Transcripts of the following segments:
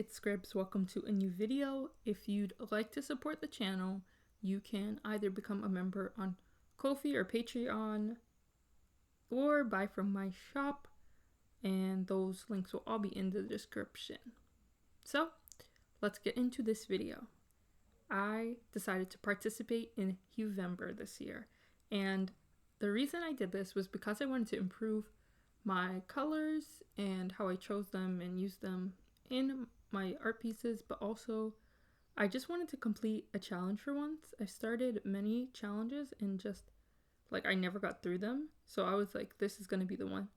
it's Scribs. Welcome to a new video. If you'd like to support the channel, you can either become a member on Ko-fi or Patreon or buy from my shop, and those links will all be in the description. So let's get into this video. I decided to participate in Huevember this year, and the reason I did this was because I wanted to improve my colors and how I chose them and used them in my art pieces, but also I just wanted to complete a challenge for once. I've started many challenges and just like I never got through them, so I was like, this is going to be the one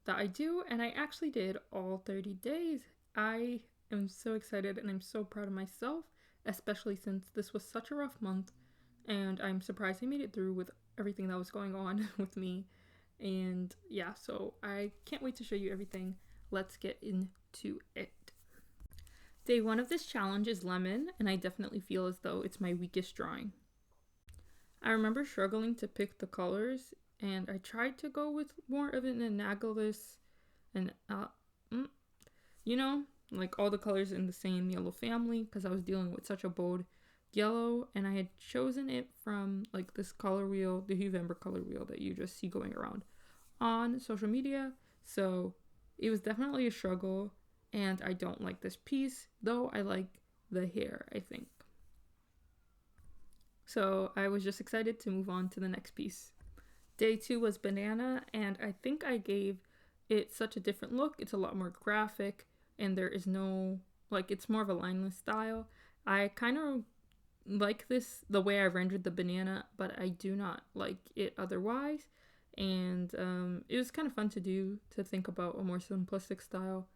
that I do, and I actually did all 30 days. I am so excited and I'm so proud of myself, especially since this was such a rough month, and I'm surprised I made it through with everything that was going on with me. And yeah, so I can't wait to show you everything. Let's get into it. Day one of this challenge is lemon, and I definitely feel as though it's my weakest drawing. I remember struggling to pick the colors, and I tried to go with more of an analogous and like all the colors in the same yellow family, because I was dealing with such a bold yellow, and I had chosen it from like this color wheel, the Huevember color wheel that you just see going around on social media. So it was definitely a struggle, and I don't like this piece, though I like the hair, I think. So I was just excited to move on to the next piece. Day two was banana, and I think I gave it such a different look. It's a lot more graphic, and there is no, like, it's more of a lineless style. I kind of like this, the way I rendered the banana, but I do not like it otherwise. And it was kind of fun to do, to think about a more simplistic style,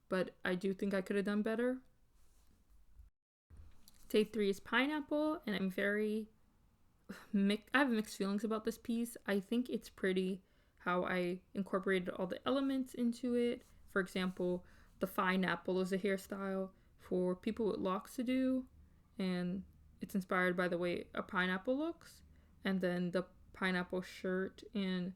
but I do think I could have done better. Day three is pineapple, and I have mixed feelings about this piece. I think it's pretty how I incorporated all the elements into it. For example, the fine apple is a hairstyle for people with locks to do, and it's inspired by the way a pineapple looks. And then the pineapple shirt and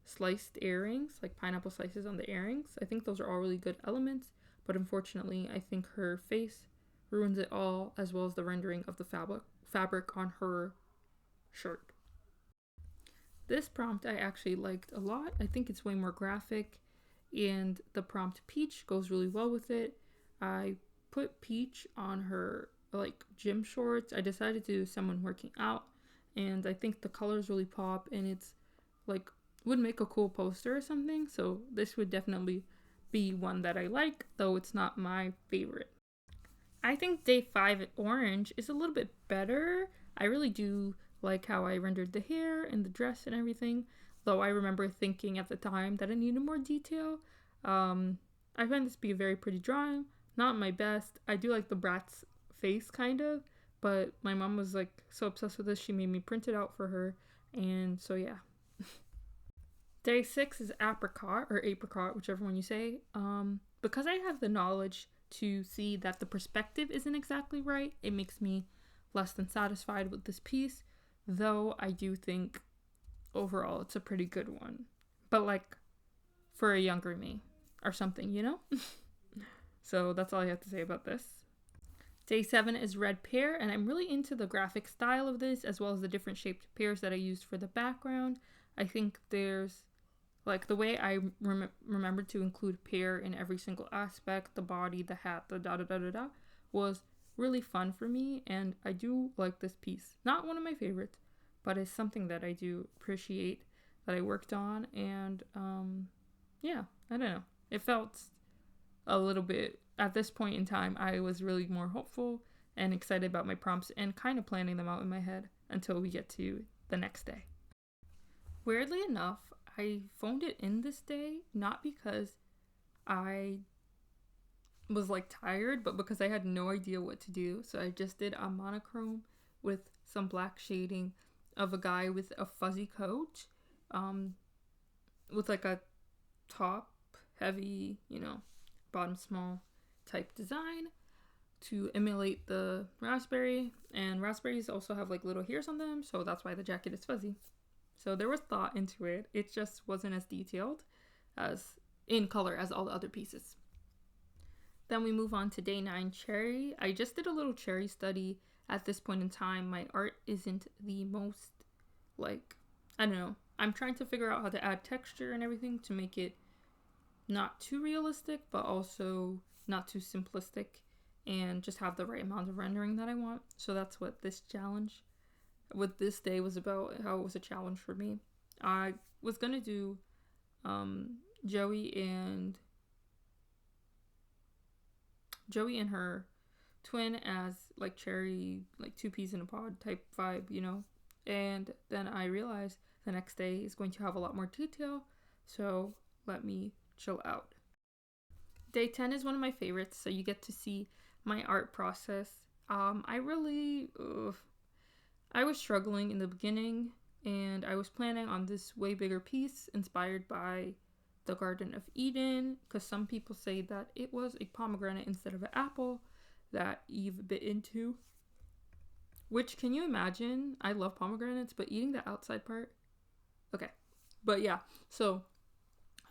sliced earrings, like pineapple slices on the earrings. I think those are all really good elements, but unfortunately I think her face ruins it all, as well as the rendering of the fabric on her shirt. This prompt I actually liked a lot. I think it's way more graphic, and the prompt peach goes really well with it. I put peach on her like gym shorts. I decided to do someone working out, and I think the colors really pop, and it's like would make a cool poster or something. So this would definitely be one that I like, though it's not my favorite. I think day five orange is a little bit better. I really do like how I rendered the hair and the dress and everything, though I remember thinking at the time that I needed more detail. I find this to be a very pretty drawing, not my best. I do like the brat's face kind of, but my mom was like so obsessed with this, she made me print it out for her, and so yeah. Day six is apricot, or apricot, whichever one you say. Because I have the knowledge to see that the perspective isn't exactly right, it makes me less than satisfied with this piece, though I do think overall it's a pretty good one, but like for a younger me or something, you know? So that's all I have to say about this. Day seven is red pear, and I'm really into the graphic style of this, as well as the different shaped pears that I used for the background. I think there's like the way I remembered to include pear in every single aspect, the body, the hat, the da-da-da-da-da, was really fun for me, and I do like this piece. Not one of my favorites, but it's something that I do appreciate, that I worked on, and yeah, I don't know. It felt a little bit, at this point in time, I was really more hopeful and excited about my prompts and kind of planning them out in my head until we get to the next day. Weirdly enough, I phoned it in this day, not because I was like tired, but because I had no idea what to do. So I just did a monochrome with some black shading of a guy with a fuzzy coat, with like a top heavy, bottom small type design to emulate the raspberry. And raspberries also have like little hairs on them, so that's why the jacket is fuzzy. So there was thought into it. It just wasn't as detailed as in color as all the other pieces. Then we move on to day 9, cherry. I just did a little cherry study at this point in time. My art isn't the most, like, I don't know. I'm trying to figure out how to add texture and everything to make it not too realistic, but also not too simplistic, and just have the right amount of rendering that I want. So that's what this challenge with this day was about, how it was a challenge for me. I was gonna do Joey and her twin as like cherry, like 2 peas in a pod type vibe, you know. And then I realized the next day is going to have a lot more detail, so let me chill out. Day 10 is one of my favorites, so you get to see my art process. I was struggling in the beginning, and I was planning on this way bigger piece inspired by the Garden of Eden, because some people say that it was a pomegranate instead of an apple that Eve bit into. Which, can you imagine? I love pomegranates, but eating the outside part? Okay. But yeah, so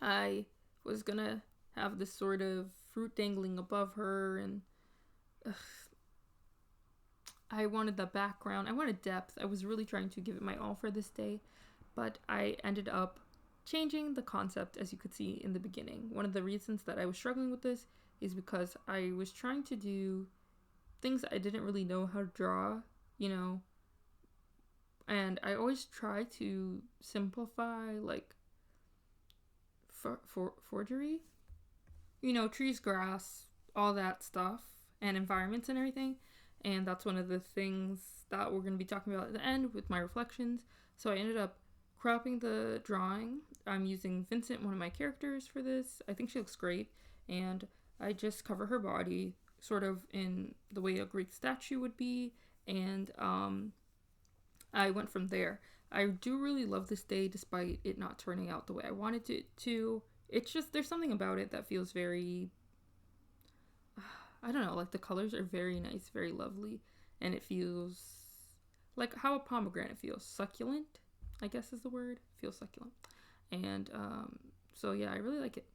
I was gonna have this sort of fruit dangling above her, and I wanted the background. I wanted depth. I was really trying to give it my all for this day, but I ended up changing the concept, as you could see in the beginning. One of the reasons that I was struggling with this is because I was trying to do things I didn't really know how to draw, you know, and I always try to simplify, like, forgery, you know, trees, grass, all that stuff, and environments and everything. And that's one of the things that we're going to be talking about at the end with my reflections. So I ended up cropping the drawing. I'm using Vincent, one of my characters, for this. I think she looks great. And I just cover her body sort of in the way a Greek statue would be. And I went from there. I do really love this day despite it not turning out the way I wanted it to. It's just, there's something about it that feels very, I don't know, like the colors are very nice, very lovely. And it feels like how a pomegranate feels. Succulent, I guess is the word. It feels succulent. And so yeah, I really like it.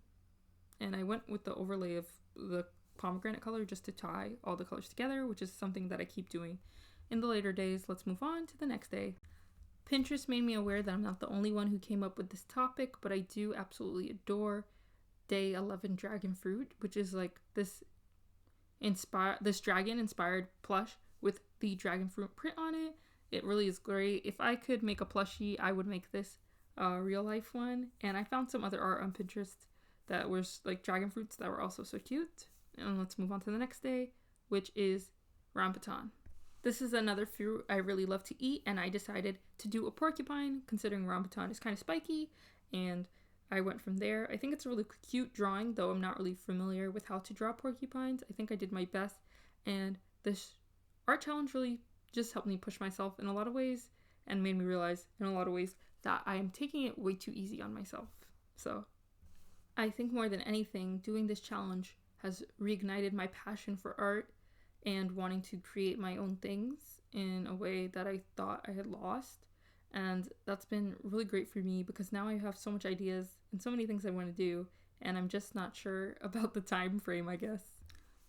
And I went with the overlay of the pomegranate color just to tie all the colors together, which is something that I keep doing in the later days. Let's move on to the next day. Pinterest made me aware that I'm not the only one who came up with this topic, but I do absolutely adore day 11 dragon fruit, which is like this dragon inspired plush with the dragon fruit print on it. It really is great. If I could make a plushie, I would make this real life one. And I found some other art on Pinterest that was like dragon fruits that were also so cute. And let's move on to the next day, which is rambutan. This is another fruit I really love to eat, and I decided to do a porcupine, considering rambutan is kind of spiky, and I went from there. I think it's a really cute drawing, though I'm not really familiar with how to draw porcupines. I think I did my best, and this art challenge really just helped me push myself in a lot of ways, and made me realize in a lot of ways that I am taking it way too easy on myself. So I think more than anything, doing this challenge has reignited my passion for art and wanting to create my own things in a way that I thought I had lost. And that's been really great for me because now I have so much ideas and so many things I want to do, and I'm just not sure about the time frame, I guess.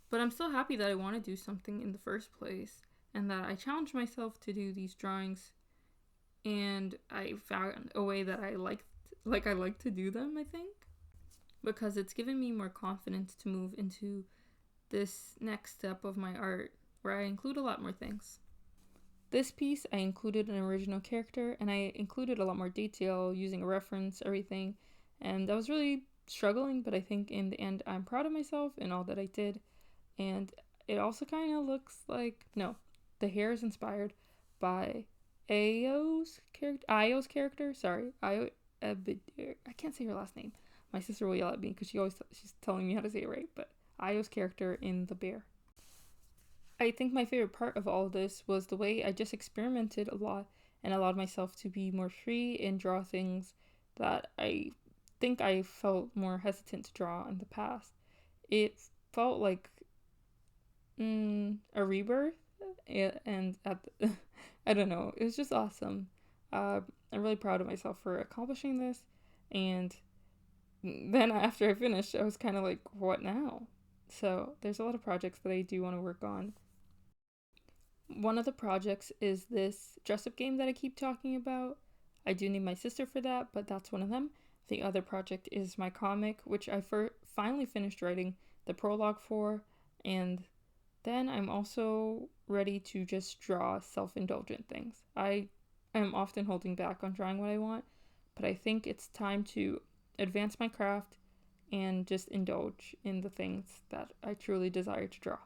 But I'm still happy that I want to do something in the first place, and that I challenged myself to do these drawings, and I found a way that I like to do them, I think, because it's given me more confidence to move into this next step of my art, where I include a lot more things. This piece, I included an original character, and I included a lot more detail using a reference, everything, and I was really struggling, but I think in the end I'm proud of myself and all that I did. And it also kind of looks like, no, the hair is inspired by Io's character, sorry, I can't say her last name. My sister will yell at me because she's telling me how to say it right, but Io's character in The Bear. I think my favorite part of all of this was the way I just experimented a lot and allowed myself to be more free and draw things that I think I felt more hesitant to draw in the past. It felt like a rebirth, and I don't know, it was just awesome. I'm really proud of myself for accomplishing this, and then after I finished, I was kind of like, what now? So there's a lot of projects that I do want to work on. One of the projects is this dress-up game that I keep talking about. I do need my sister for that, but that's one of them. The other project is my comic, which I finally finished writing the prologue for, and then I'm also ready to just draw self-indulgent things. I am often holding back on drawing what I want, but I think it's time to advance my craft and just indulge in the things that I truly desire to draw.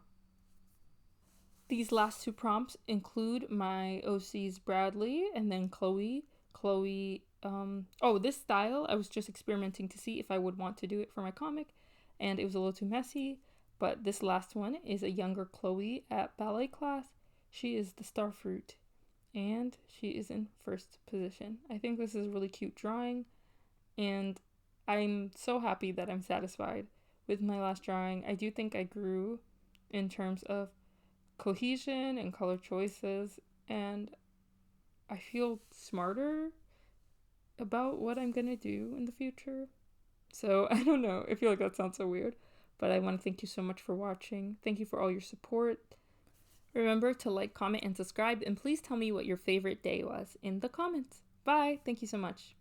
These last two prompts include my OCs Bradley and then Chloe. This style, I was just experimenting to see if I would want to do it for my comic, and it was a little too messy. But this last one is a younger Chloe at ballet class. She is the star fruit, and she is in first position. I think this is a really cute drawing, and I'm so happy that I'm satisfied with my last drawing. I do think I grew in terms of cohesion and color choices, and I feel smarter about what I'm gonna do in the future. So I don't know, I feel like that sounds so weird, but I want to thank you so much for watching. Thank you for all your support. Remember to like, comment, and subscribe, and please tell me what your favorite day was in the comments. Bye. Thank you so much.